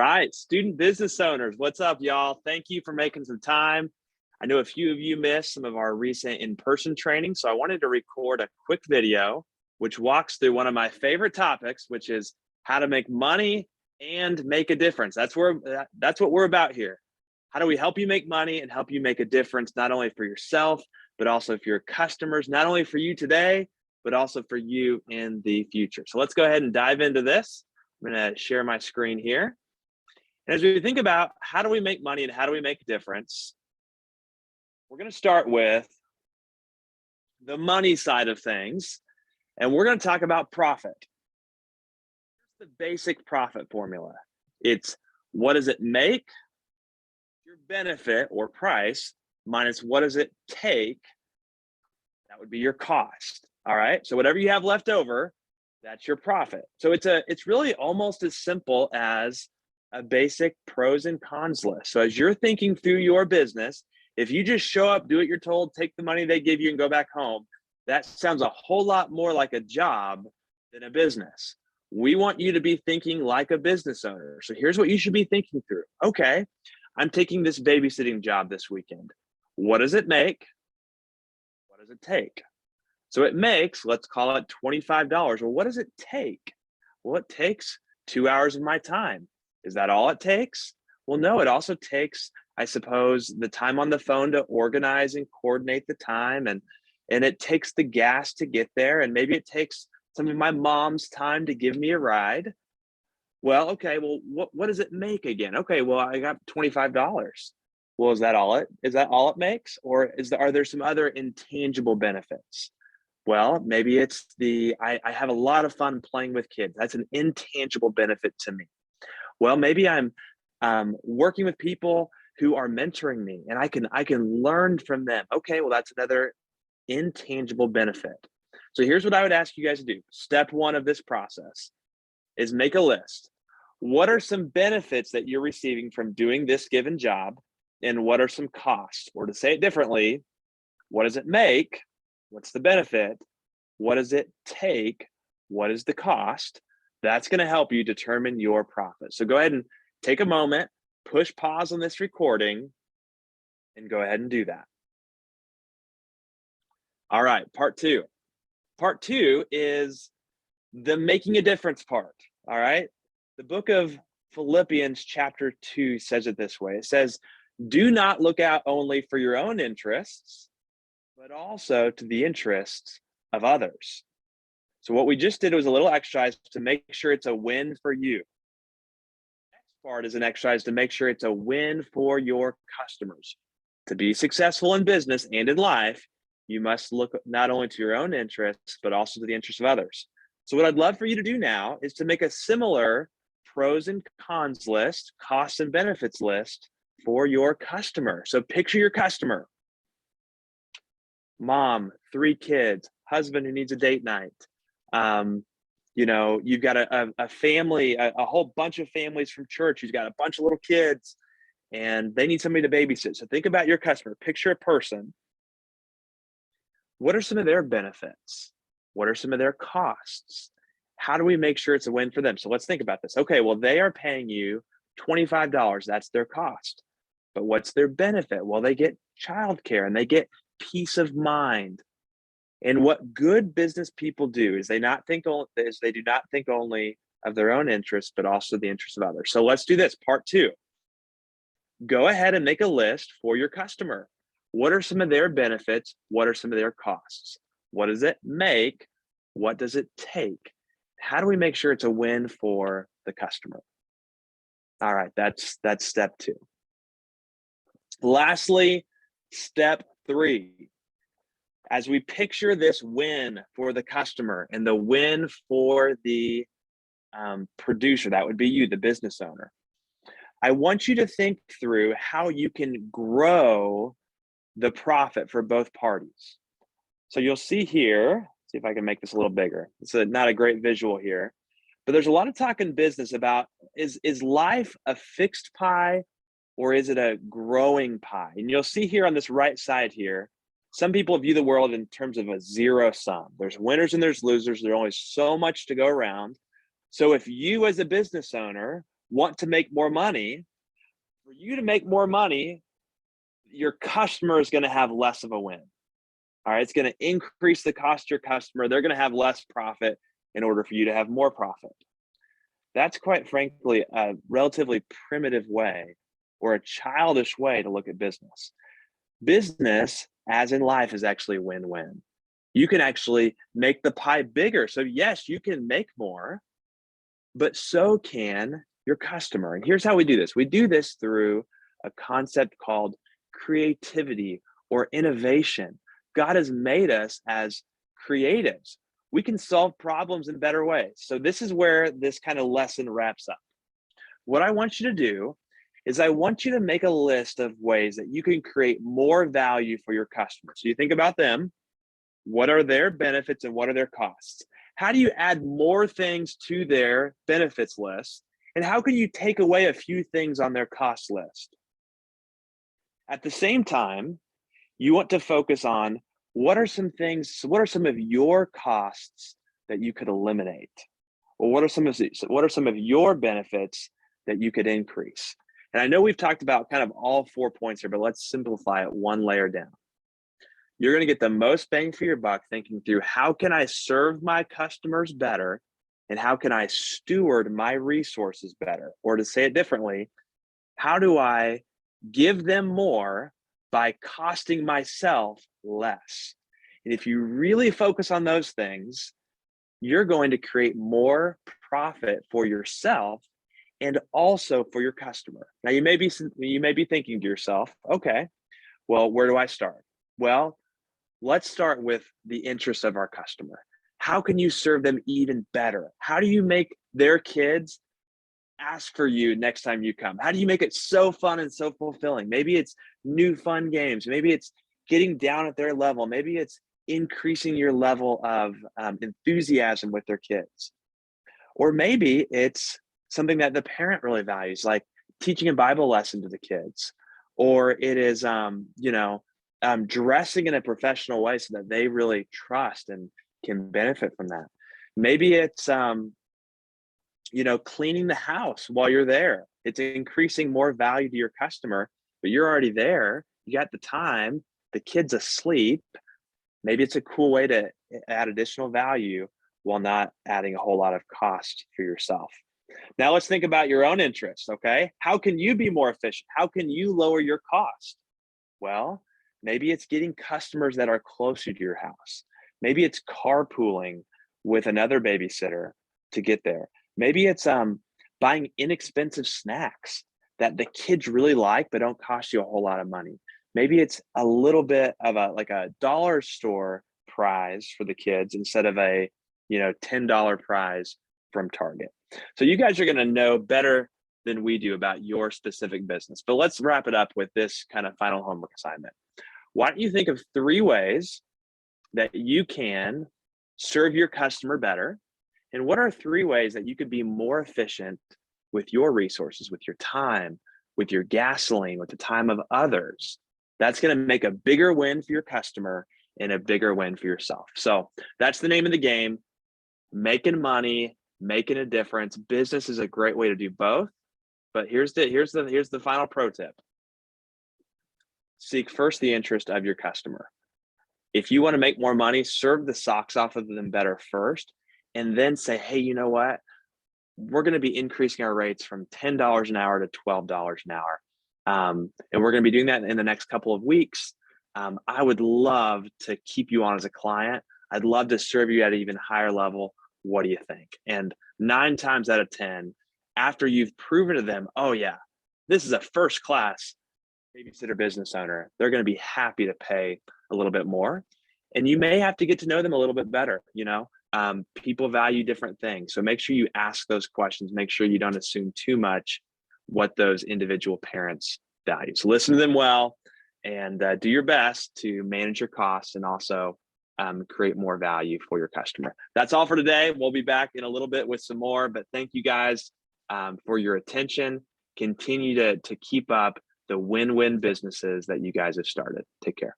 right, student business owners, what's up, y'all? Thank you for making some time. I know a few of you missed some of our recent in-person training, so I wanted to record a quick video which walks through one of my favorite topics, which is how to make money and make a difference. That's what we're about here. How do we help you make money and help you make a difference, not only for yourself, but also for your customers, not only for you today, but also for you in the future. So let's go ahead and dive into this. I'm going to share my screen here. And as we think about how do we make money and how do we make a difference, we're going to start with the money side of things, and we're going to talk about profit. Here's the basic profit formula. It's what does it make, your benefit or price, minus what does it take, that would be your cost. All right, so whatever you have left over, that's your profit. So it's really almost as simple as a basic pros and cons list. So as you're thinking through your business, if you just show up, do what you're told, take the money they give you and go back home, that sounds a whole lot more like a job than a business. We want you to be thinking like a business owner. So here's what you should be thinking through. Okay, I'm taking this babysitting job this weekend. What does it make? What does it take? So it makes, let's call it $25. Well, what does it take? Well, it takes 2 hours of my time. Is that all it takes? Well, no, it also takes, I suppose, the time on the phone to organize and coordinate the time, and it takes the gas to get there, and maybe it takes some of my mom's time to give me a ride. Well, okay, well, what does it make again? Okay, well, I got $25. Well, is that all it makes? Or are there some other intangible benefits? Well, maybe it's I have a lot of fun playing with kids. That's an intangible benefit to me. Well, maybe I'm working with people who are mentoring me and I can learn from them. Okay, well, that's another intangible benefit. So here's what I would ask you guys to do. Step one of this process is make a list. What are some benefits that you're receiving from doing this given job? And what are some costs? Or to say it differently, what does it make? What's the benefit? What does it take? What is the cost? That's going to help you determine your profit. So go ahead and take a moment, push pause on this recording, and go ahead and do that. All right, part two. Part two is the making a difference part. All right. The book of Philippians chapter 2 says it this way. It says, do not look out only for your own interests, but also to the interests of others. So what we just did was a little exercise to make sure it's a win for you. The next part is an exercise to make sure it's a win for your customers. To be successful in business and in life, you must look not only to your own interests, but also to the interests of others. So what I'd love for you to do now is to make a similar pros and cons list, costs and benefits list for your customer. So picture your customer. Mom, 3 kids, husband who needs a date night. You've got a family, a whole bunch of families from church who's got a bunch of little kids and they need somebody to babysit. So think about your customer, picture a person. What are some of their benefits? What are some of their costs? How do we make sure it's a win for them? So let's think about this. Okay, well, they are paying you $25. That's their cost. But what's their benefit? Well, they get childcare and they get peace of mind. And what good business people do is they do not think only of their own interests, but also the interests of others. So let's do this. Part two. Go ahead and make a list for your customer. What are some of their benefits? What are some of their costs? What does it make? What does it take? How do we make sure it's a win for the customer? All right, that's step 2. Lastly, step 3. As we picture this win for the customer and the win for the producer, that would be you, the business owner, I want you to think through how you can grow the profit for both parties. So you'll see here, see if I can make this a little bigger. It's not a great visual here, but there's a lot of talk in business about is life a fixed pie or is it a growing pie? And you'll see here on this right side here, some people view the world in terms of a zero sum. There's winners and there's losers. There's only so much to go around. So if you as a business owner want to make more money. For you to make more money, your customer is going to have less of a win. All right. It's going to increase the cost to your customer. They're going to have less profit in order for you to have more profit. That's quite frankly a relatively primitive way or a childish way to look at business. Business, as in life, is actually win-win. You can actually make the pie bigger. So yes, you can make more, but so can your customer. And here's how we do this. We do this through a concept called creativity or innovation. God has made us as creatives. We can solve problems in better ways. So this is where this kind of lesson wraps up. What I want you to do is I want you to make a list of ways that you can create more value for your customers. So you think about them. What are their benefits and what are their costs? How do you add more things to their benefits list? And how can you take away a few things on their cost list? At the same time, you want to focus on what are some of your costs that you could eliminate? Or what are some of your benefits that you could increase? And I know we've talked about kind of all 4 points here, but let's simplify it one layer down. You're going to get the most bang for your buck thinking through how can I serve my customers better and how can I steward my resources better? Or to say it differently, how do I give them more by costing myself less? And if you really focus on those things, you're going to create more profit for yourself and also for your customer. Now, you may be thinking to yourself, okay, well, where do I start? Well, let's start with the interest of our customer. How can you serve them even better? How do you make their kids ask for you next time you come? How do you make it so fun and so fulfilling? Maybe it's new fun games. Maybe it's getting down at their level. Maybe it's increasing your level of enthusiasm with their kids. Or maybe it's something that the parent really values, like teaching a Bible lesson to the kids. Or it is, dressing in a professional way so that they really trust and can benefit from that. Maybe it's, cleaning the house while you're there. It's increasing more value to your customer, but you're already there. You got the time, the kid's asleep. Maybe it's a cool way to add additional value while not adding a whole lot of cost for yourself. Now let's think about your own interests, okay? How can you be more efficient? How can you lower your cost? Well, maybe it's getting customers that are closer to your house. Maybe it's carpooling with another babysitter to get there. Maybe it's buying inexpensive snacks that the kids really like but don't cost you a whole lot of money. Maybe it's a little bit of a dollar store prize for the kids instead of a $10 prize from Target. So you guys are going to know better than we do about your specific business. But let's wrap it up with this kind of final homework assignment. Why don't you think of 3 ways that you can serve your customer better? And what are 3 ways that you could be more efficient with your resources, with your time, with your gasoline, with the time of others? That's going to make a bigger win for your customer and a bigger win for yourself. So that's the name of the game. Making money, making a difference. Business is a great way to do both. But here's the final pro tip. Seek first the interest of your customer. If you want to make more money, serve the socks off of them better first, and then say, hey, you know what? We're going to be increasing our rates from $10 an hour to $12 an hour. And we're going to be doing that in the next couple of weeks. I would love to keep you on as a client. I'd love to serve you at an even higher level. What do you think? And 9 times out of 10, after you've proven to them, oh yeah, this is a first class babysitter business owner, they're going to be happy to pay a little bit more. And you may have to get to know them a little bit better. People value different things. So make sure you ask those questions. Make sure you don't assume too much what those individual parents value. So listen to them well and do your best to manage your costs and also create more value for your customer. That's all for today. We'll be back in a little bit with some more, but thank you guys for your attention. Continue to keep up the win-win businesses that you guys have started. Take care.